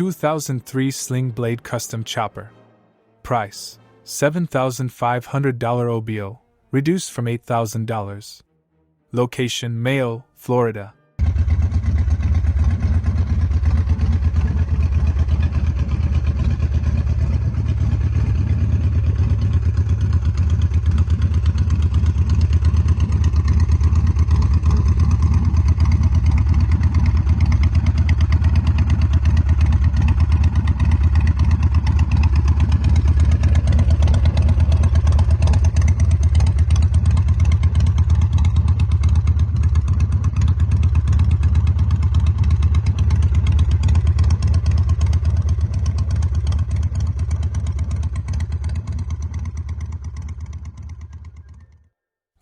2003 Sling Blade Custom Chopper. Price: $7,500 OBO, reduced from $8,000. Location: Mayo, Florida.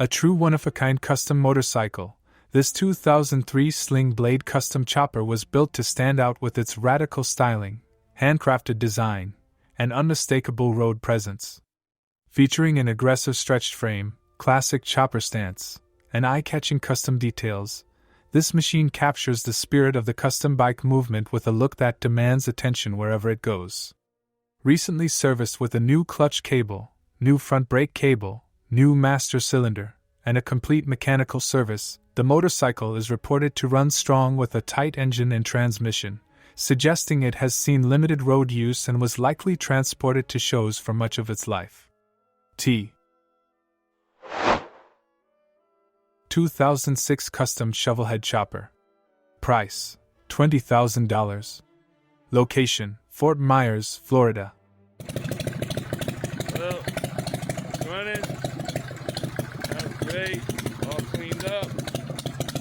A true one-of-a-kind custom motorcycle, this 2003 Sling Blade Custom Chopper was built to stand out with its radical styling, handcrafted design, and unmistakable road presence. Featuring an aggressive stretched frame, classic chopper stance, and eye-catching custom details, this machine captures the spirit of the custom bike movement with a look that demands attention wherever it goes. Recently serviced with a new clutch cable, new front brake cable, new master cylinder, and a complete mechanical service, the motorcycle is reported to run strong with a tight engine and transmission, suggesting it has seen limited road use and was likely transported to shows for much of its life. 2006 Custom Shovelhead Chopper. Price: $20,000. Location: Fort Myers, Florida. Well, running. That's great. All cleaned up.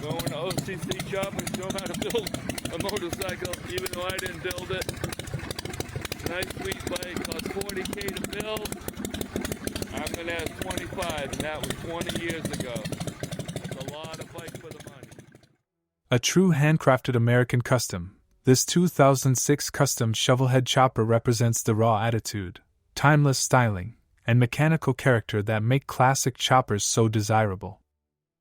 Going to OCC shop and show how to build a motorcycle, even though I didn't build it. Nice sweet bike, cost $40K to build. I'm going to ask $25,000, and that was 20 years ago. That's a lot of bike for the money. A true handcrafted American custom, this 2006 Custom Shovelhead Chopper represents the raw attitude, timeless styling, and mechanical character that make classic choppers so desirable.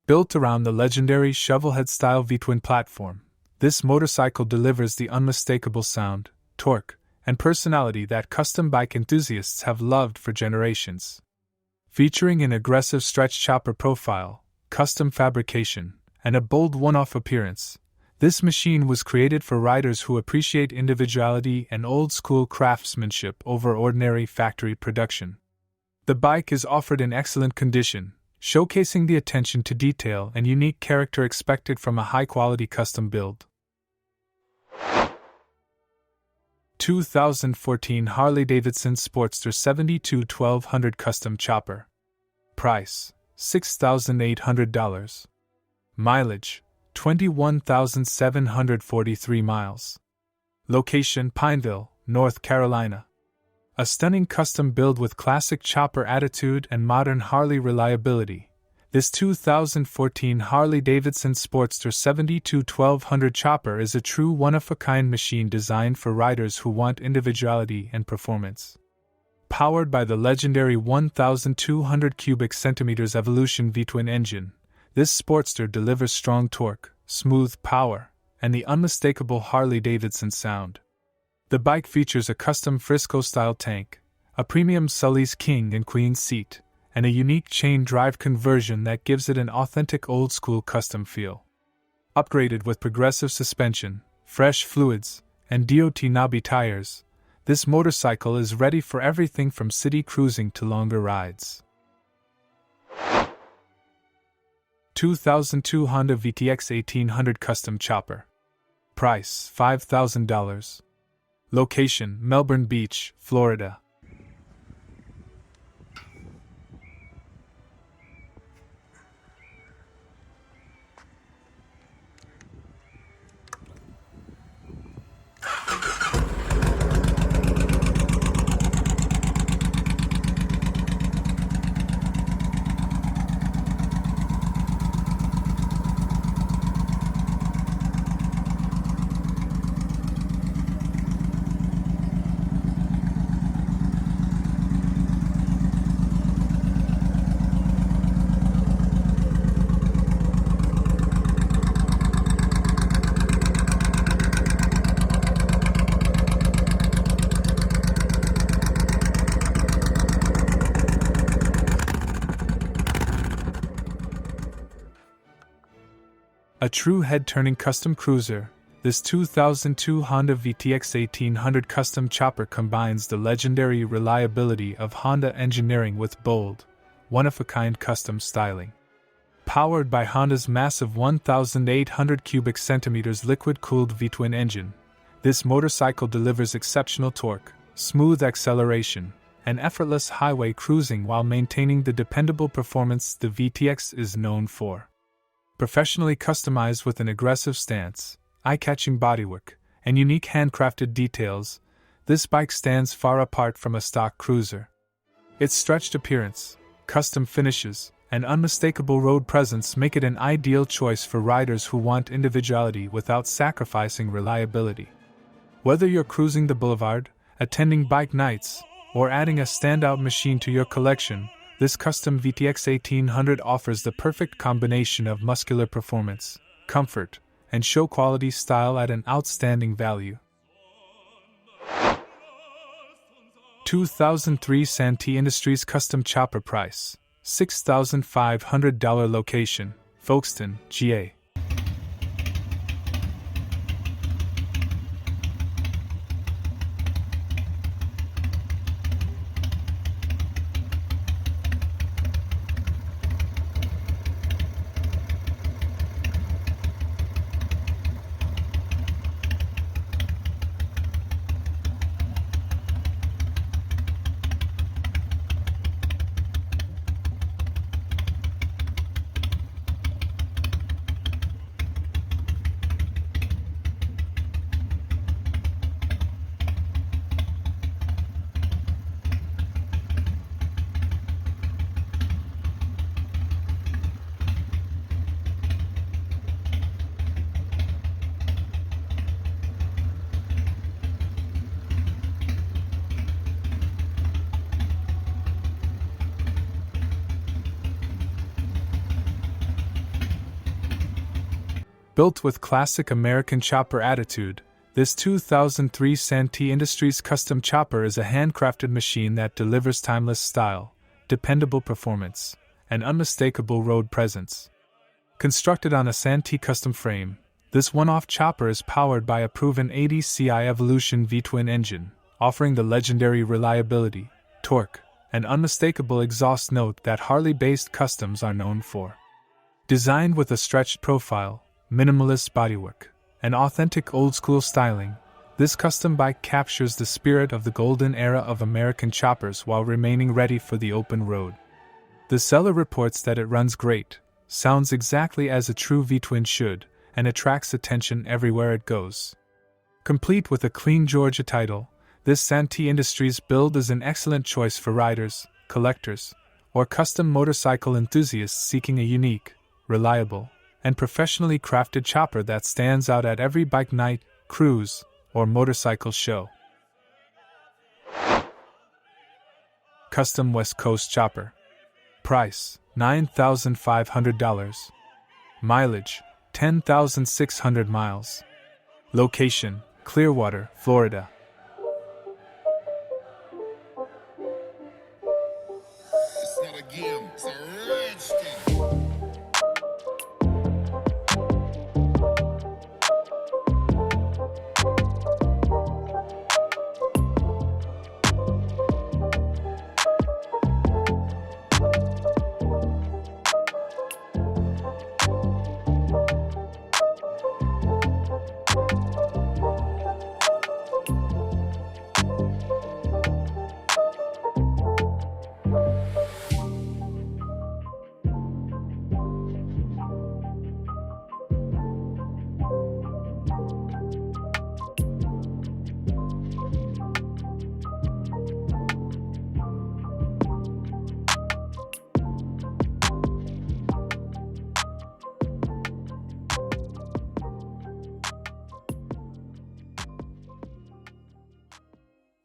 Built around the legendary Shovelhead-style V-twin platform, this motorcycle delivers the unmistakable sound, torque, and personality that custom bike enthusiasts have loved for generations. Featuring an aggressive stretch chopper profile, custom fabrication, and a bold one-off appearance, this machine was created for riders who appreciate individuality and old-school craftsmanship over ordinary factory production. The bike is offered in excellent condition, showcasing the attention to detail and unique character expected from a high-quality custom build. 2014 Harley-Davidson Sportster 72-1200 Custom Chopper. Price: $6,800. Mileage: 21,743 miles. Location: Pineville, North Carolina. A stunning custom build with classic chopper attitude and modern Harley reliability, this 2014 Harley-Davidson Sportster 72-1200 chopper is a true one-of-a-kind machine designed for riders who want individuality and performance. Powered by the legendary 1,200 cubic centimeters Evolution V-twin engine, this Sportster delivers strong torque, smooth power, and the unmistakable Harley-Davidson sound. The bike features a custom Frisco-style tank, a premium Sully's King and Queen seat, and a unique chain drive conversion that gives it an authentic old-school custom feel. Upgraded with progressive suspension, fresh fluids, and DOT knobby tires, this motorcycle is ready for everything from city cruising to longer rides. 2002 Honda VTX 1800 Custom Chopper. Price: $5,000. Location: Melbourne Beach, Florida. A true head-turning custom cruiser, this 2002 Honda VTX 1800 custom chopper combines the legendary reliability of Honda engineering with bold, one-of-a-kind custom styling. Powered by Honda's massive 1,800 cubic centimeters liquid-cooled V-twin engine, this motorcycle delivers exceptional torque, smooth acceleration, and effortless highway cruising while maintaining the dependable performance the VTX is known for. Professionally customized with an aggressive stance, eye-catching bodywork, and unique handcrafted details, this bike stands far apart from a stock cruiser. Its stretched appearance, custom finishes, and unmistakable road presence make it an ideal choice for riders who want individuality without sacrificing reliability. Whether you're cruising the boulevard, attending bike nights, or adding a standout machine to your collection, this custom VTX 1800 offers the perfect combination of muscular performance, comfort, and show-quality style at an outstanding value. 2003 Santee Industries Custom Chopper Price, $6,500 Location, Folkestone, GA. Built with classic American chopper attitude, this 2003 Santee Industries Custom Chopper is a handcrafted machine that delivers timeless style, dependable performance, and unmistakable road presence. Constructed on a Santee custom frame, this one-off chopper is powered by a proven 80 CI Evolution V-twin engine, offering the legendary reliability, torque, and unmistakable exhaust note that Harley-based customs are known for. Designed with a stretched profile, minimalist bodywork, and authentic old-school styling, this custom bike captures the spirit of the golden era of American choppers while remaining ready for the open road. The seller reports that it runs great, sounds exactly as a true V-twin should, and attracts attention everywhere it goes. Complete with a clean Georgia title, this Santee Industries build is an excellent choice for riders, collectors, or custom motorcycle enthusiasts seeking a unique, reliable, and professionally crafted chopper that stands out at every bike night, cruise, or motorcycle show. Custom West Coast Chopper. Price, $9,500. Mileage, 10,600 miles. Location, Clearwater, Florida. It's not a game, it's a rich thing.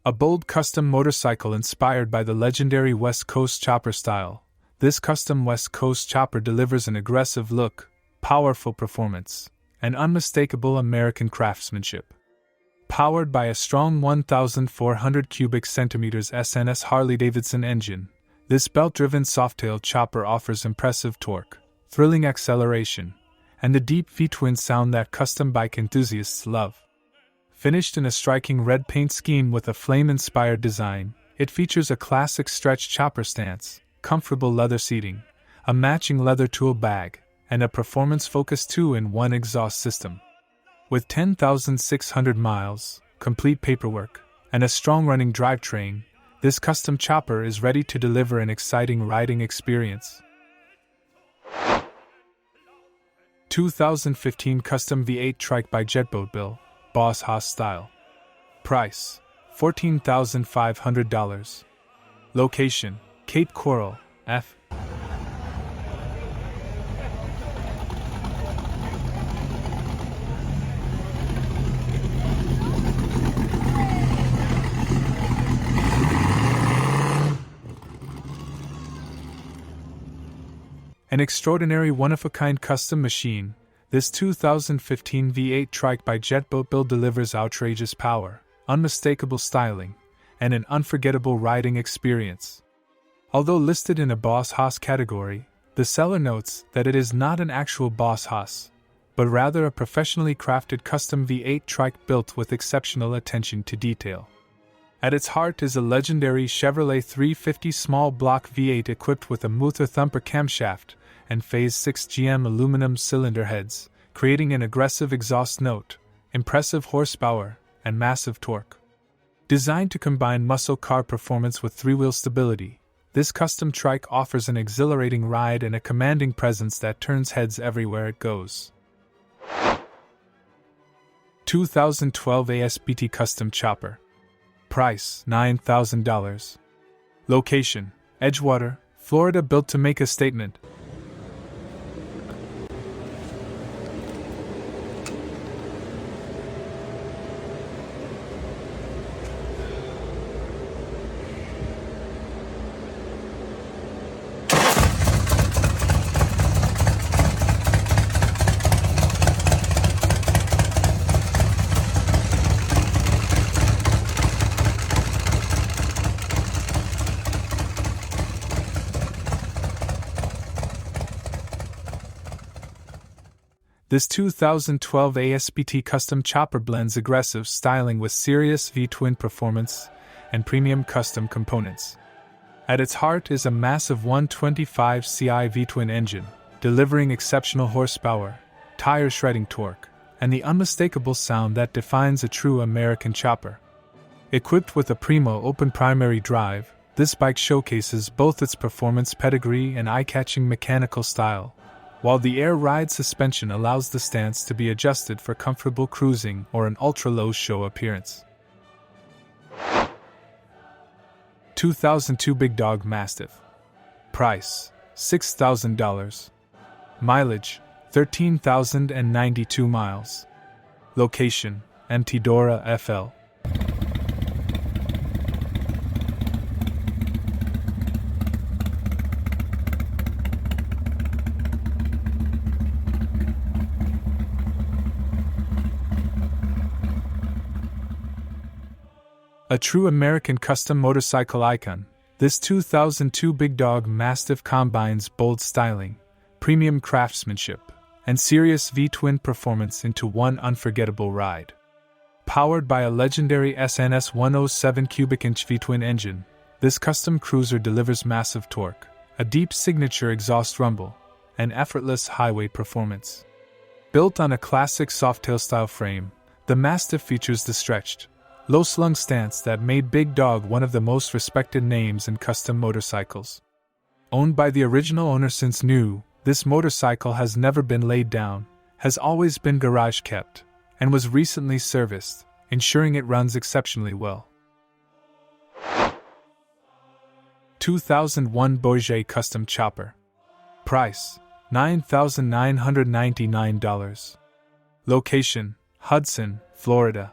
A bold custom motorcycle inspired by the legendary West Coast chopper style, this custom West Coast chopper delivers an aggressive look, powerful performance, and unmistakable American craftsmanship. Powered by a strong 1,400 cubic centimeters SNS Harley-Davidson engine, this belt-driven softail chopper offers impressive torque, thrilling acceleration, and the deep V-twin sound that custom bike enthusiasts love. Finished in a striking red paint scheme with a flame-inspired design, it features a classic stretch chopper stance, comfortable leather seating, a matching leather tool bag, and a performance-focused 2-in-1 exhaust system. With 10,600 miles, complete paperwork, and a strong-running drivetrain, this custom chopper is ready to deliver an exciting riding experience. 2015 Custom V8 Trike by Jetboatbill, Boss Hoss style. Price: $14,500. Location: Cape Coral, F. An extraordinary one-of-a-kind custom machine, this 2015 V8 Trike by Jetboatbill delivers outrageous power, unmistakable styling, and an unforgettable riding experience. Although listed in a Boss Hoss category, the seller notes that it is not an actual Boss Hoss, but rather a professionally crafted custom V8 Trike built with exceptional attention to detail. At its heart is a legendary Chevrolet 350 small block V8 equipped with a Mutha Thumper camshaft and Phase 6 GM aluminum cylinder heads, creating an aggressive exhaust note, impressive horsepower, and massive torque. Designed to combine muscle car performance with three-wheel stability, this custom trike offers an exhilarating ride and a commanding presence that turns heads everywhere it goes. 2012 ASPT Custom Chopper. Price: $9,000. Location: Edgewater, Florida. Built to make a statement. This 2012 ASPT Custom Chopper blends aggressive styling with serious V-twin performance and premium custom components. At its heart is a massive 125 CI V-twin engine, delivering exceptional horsepower, tire-shredding torque, and the unmistakable sound that defines a true American chopper. Equipped with a primo open primary drive, this bike showcases both its performance pedigree and eye-catching mechanical style, while the air ride suspension allows the stance to be adjusted for comfortable cruising or an ultra-low show appearance. 2002 Big Dog Mastiff. Price: $6,000. Mileage: 13,092 miles. Location: Antidora, FL. A true American custom motorcycle icon, this 2002 Big Dog Mastiff combines bold styling, premium craftsmanship, and serious V-twin performance into one unforgettable ride. Powered by a legendary SNS 107 cubic inch V-twin engine, this custom cruiser delivers massive torque, a deep signature exhaust rumble, and effortless highway performance. Built on a classic softail-style frame, the Mastiff features the stretched, low-slung stance that made Big Dog one of the most respected names in custom motorcycles. Owned by the original owner since new, this motorcycle has never been laid down, has always been garage kept, and was recently serviced, ensuring it runs exceptionally well. 2001 Bourget Custom Chopper. Price: $9,999. Location: Hudson, Florida.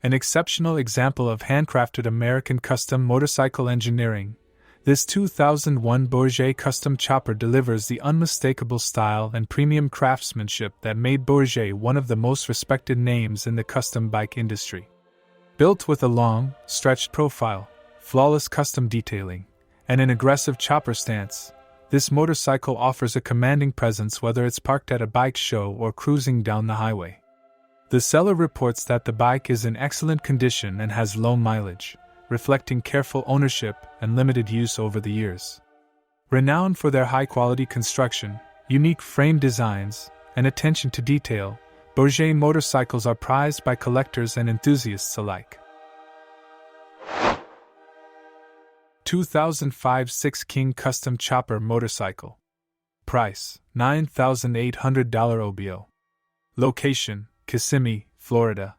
An exceptional example of handcrafted American custom motorcycle engineering, this 2001 Bourget custom chopper delivers the unmistakable style and premium craftsmanship that made Bourget one of the most respected names in the custom bike industry. Built with a long, stretched profile, flawless custom detailing, and an aggressive chopper stance, this motorcycle offers a commanding presence whether it's parked at a bike show or cruising down the highway. The seller reports that the bike is in excellent condition and has low mileage, reflecting careful ownership and limited use over the years. Renowned for their high-quality construction, unique frame designs, and attention to detail, Bourget motorcycles are prized by collectors and enthusiasts alike. 2005 Six King Custom Chopper Motorcycle. Price, $9,800 OBO. Location, Kissimmee, Florida.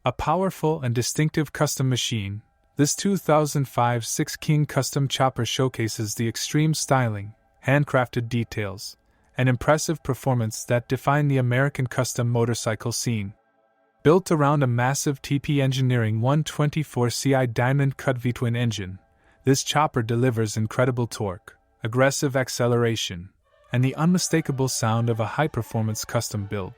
A powerful and distinctive custom machine, this 2005 Six King Custom Chopper showcases the extreme styling, handcrafted details, and impressive performance that define the American custom motorcycle scene. Built around a massive TP Engineering 124Ci diamond-cut V-twin engine, this chopper delivers incredible torque, aggressive acceleration, and the unmistakable sound of a high-performance custom build.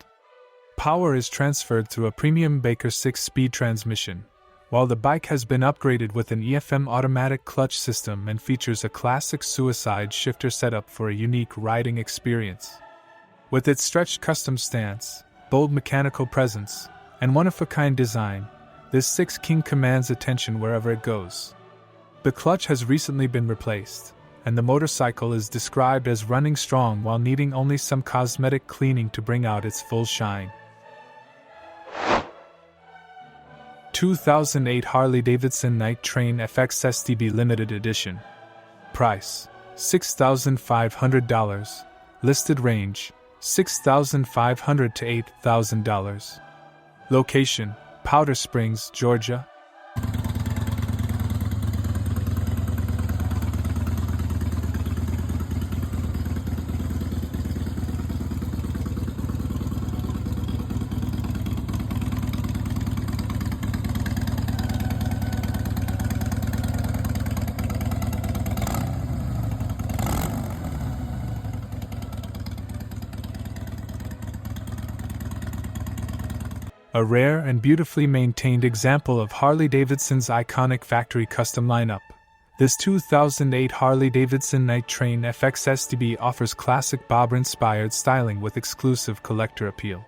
Power is transferred through a premium Baker 6-speed transmission, while the bike has been upgraded with an EFM automatic clutch system and features a classic suicide shifter setup for a unique riding experience. With its stretched custom stance, bold mechanical presence, and one-of-a-kind design, this Six King commands attention wherever it goes. The clutch has recently been replaced, and the motorcycle is described as running strong while needing only some cosmetic cleaning to bring out its full shine. 2008 Harley-Davidson Night Train FXSTB Limited Edition. Price, $6,500. Listed range, $6,500 to $8,000. Location, Powder Springs, Georgia. A rare and beautifully maintained example of Harley-Davidson's iconic factory custom lineup, this 2008 Harley-Davidson Night Train FXSTB offers classic bobber-inspired styling with exclusive collector appeal.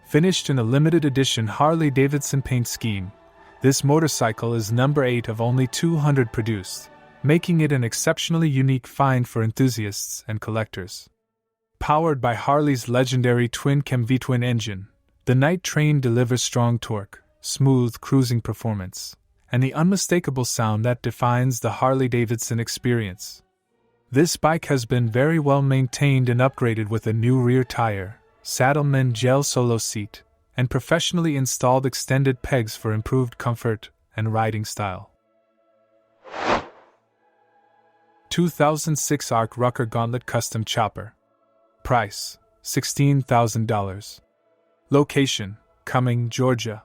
Finished in a limited edition Harley-Davidson paint scheme, this motorcycle is number 8 of only 200 produced, making it an exceptionally unique find for enthusiasts and collectors. Powered by Harley's legendary twin-cam V-twin engine, the Night Train delivers strong torque, smooth cruising performance, and the unmistakable sound that defines the Harley-Davidson experience. This bike has been very well maintained and upgraded with a new rear tire, Saddlemen gel solo seat, and professionally installed extended pegs for improved comfort and riding style. 2006 ARC Rucker Gauntlet Custom Chopper. Price, $16,000. Location, Cumming, Georgia.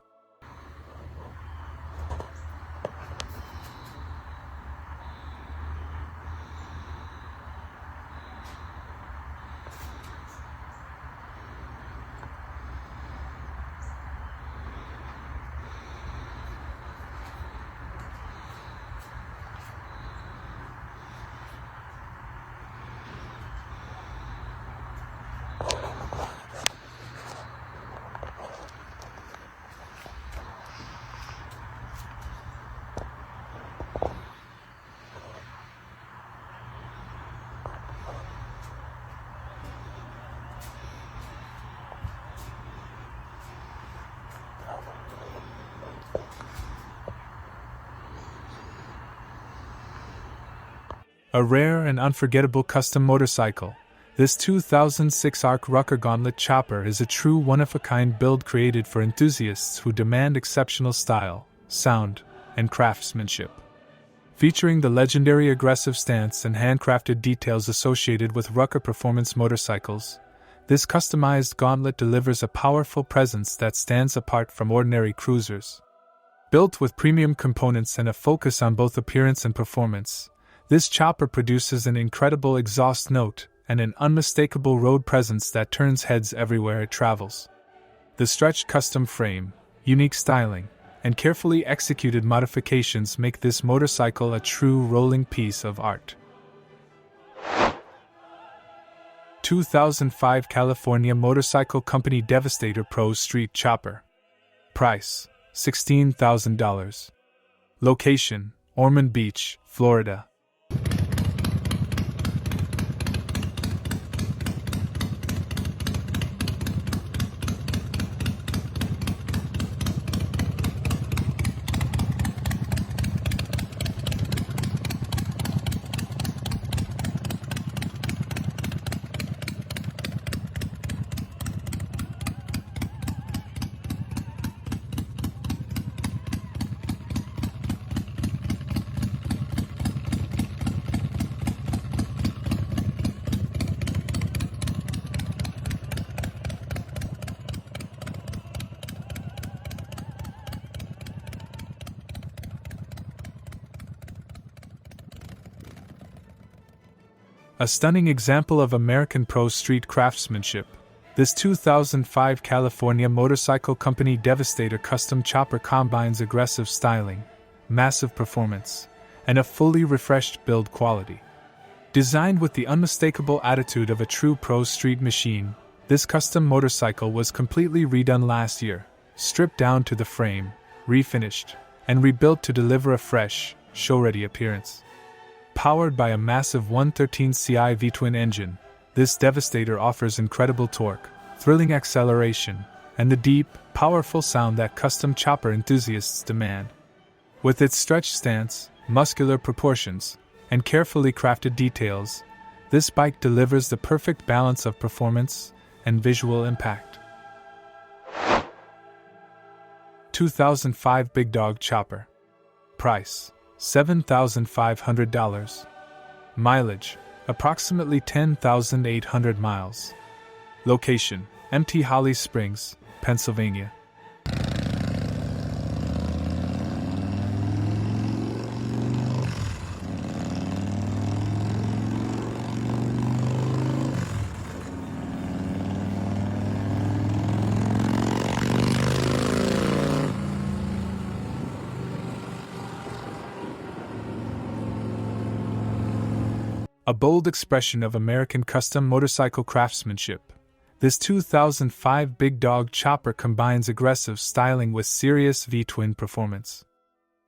A rare and unforgettable custom motorcycle, this 2006 ARC Rucker Gauntlet Chopper is a true one-of-a-kind build created for enthusiasts who demand exceptional style, sound, and craftsmanship. Featuring the legendary aggressive stance and handcrafted details associated with Rucker performance motorcycles, this customized Gauntlet delivers a powerful presence that stands apart from ordinary cruisers. Built with premium components and a focus on both appearance and performance, this chopper produces an incredible exhaust note and an unmistakable road presence that turns heads everywhere it travels. The stretched custom frame, unique styling, and carefully executed modifications make this motorcycle a true rolling piece of art. 2005 California Motorcycle Company Devastator Pro Street Chopper. Price: $16,000. Location: Ormond Beach, Florida. A stunning example of American pro street craftsmanship, this 2005 California Motorcycle Company Devastator custom chopper combines aggressive styling, massive performance, and a fully refreshed build quality. Designed with the unmistakable attitude of a true pro street machine, this custom motorcycle was completely redone last year, stripped down to the frame, refinished, and rebuilt to deliver a fresh, show-ready appearance. Powered by a massive 113 Ci V-twin engine, this Devastator offers incredible torque, thrilling acceleration, and the deep, powerful sound that custom chopper enthusiasts demand. With its stretched stance, muscular proportions, and carefully crafted details, this bike delivers the perfect balance of performance and visual impact. 2005 Big Dog Chopper. Price: $7,500. Mileage: approximately 10,800 miles. Location: Mt. Holly Springs, Pennsylvania. A bold expression of American custom motorcycle craftsmanship, this 2005 Big Dog Chopper combines aggressive styling with serious V-twin performance.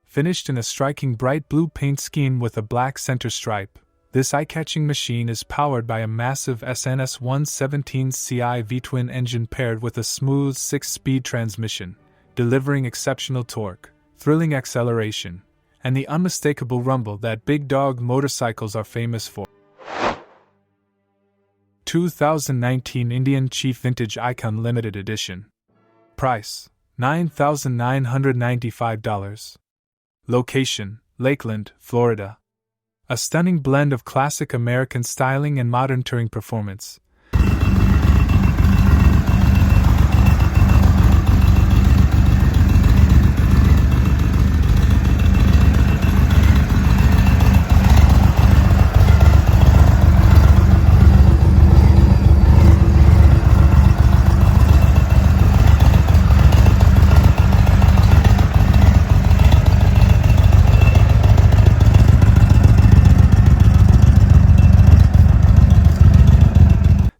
Finished in a striking bright blue paint scheme with a black center stripe, this eye-catching machine is powered by a massive SNS 117 Ci V-twin engine paired with a smooth 6-speed transmission, delivering exceptional torque, thrilling acceleration, and the unmistakable rumble that Big Dog motorcycles are famous for. 2019 Indian Chief Vintage Icon Limited Edition. Price: $9,995. Location: Lakeland, Florida. A stunning blend of classic American styling and modern touring performance.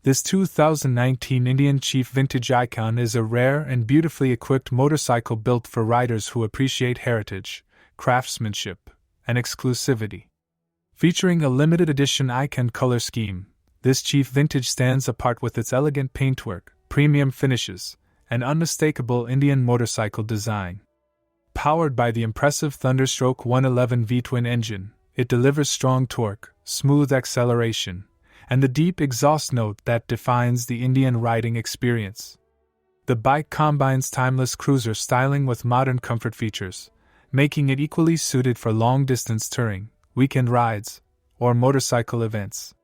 This 2019 Indian Chief Vintage Icon is a rare and beautifully equipped motorcycle built for riders who appreciate heritage, craftsmanship, and exclusivity. Featuring a limited edition icon color scheme, this Chief Vintage stands apart with its elegant paintwork, premium finishes, and unmistakable Indian motorcycle design. Powered by the impressive Thunderstroke 111 V-twin engine, it delivers strong torque, smooth acceleration, and the deep exhaust note that defines the Indian riding experience. The bike combines timeless cruiser styling with modern comfort features, making it equally suited for long-distance touring, weekend rides, or motorcycle events.